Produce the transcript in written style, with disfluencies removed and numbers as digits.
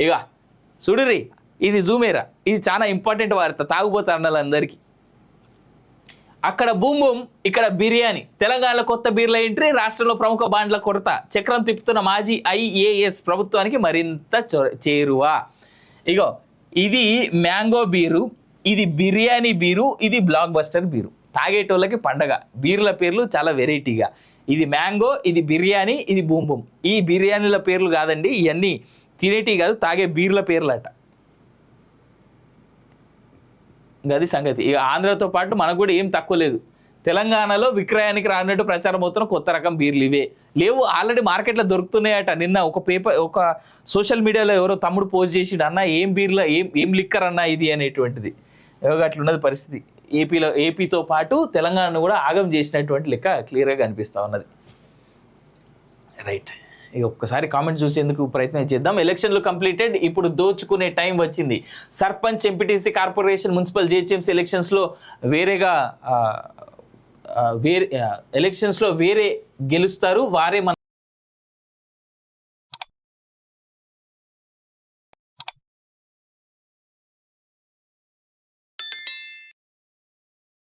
ఇక చూడుర్రి, ఇది జూమేరా, ఇది చాలా ఇంపార్టెంట్ వార్త తాగుబోతు అన్నలందరికీ. అక్కడ బూమ్ బూమ్, ఇక్కడ బిర్యానీ. తెలంగాణలో కొత్త బీర్ల ఎంట్రీ, రాష్ట్రంలో ప్రముఖ బాండ్ల కొరత. చక్రం తిప్పుతున్న మాజీ IAS ప్రభుత్వానికి మరింత చేరువ. ఇగో ఇది మ్యాంగో బీరు, ఇది బిర్యానీ బీరు, ఇది బ్లాక్ బస్టర్ బీరు. తాగేటోళ్ళకి పండగ. బీర్ల పేర్లు చాలా వెరైటీగా. ఇది మ్యాంగో, ఇది బిర్యానీ, ఇది బూమ్ బూమ్. ఈ బిర్యానీల పేర్లు కాదండి, ఇవన్నీ తినేటి కాదు, తాగే బీర్ల పేర్లట. గది సంగతి. ఇక ఆంధ్రతో పాటు మనకు కూడా ఏం తక్కువ లేదు. తెలంగాణలో విక్రయానికి రానట్టు ప్రచారం అవుతున్న కొత్త రకం బీర్లు ఇవే లేవు, ఆల్రెడీ మార్కెట్లో దొరుకుతున్నాయట. నిన్న ఒక సోషల్ మీడియాలో ఎవరో తమ్ముడు పోస్ట్ చేసిండు, అన్న ఏం బీర్ల ఏం లిక్కర్ అన్న ఇది అనేటువంటిది. అట్లున్నది పరిస్థితి. ఏపీతో పాటు తెలంగాణను కూడా ఆగం చేసినటువంటి లెక్క క్లియర్గా కనిపిస్తూ ఉన్నది. రైట్, ఇక ఒక్కసారి కామెంట్ చూసేందుకు ప్రయత్నం చేద్దాం. ఎలక్షన్లు కంప్లీటెడ్, ఇప్పుడు దోచుకునే టైం వచ్చింది. Sarpanch, MPTC, corporation, municipal, GHMC ఎలక్షన్స్లో వేరే గెలుస్తారు, వారే మన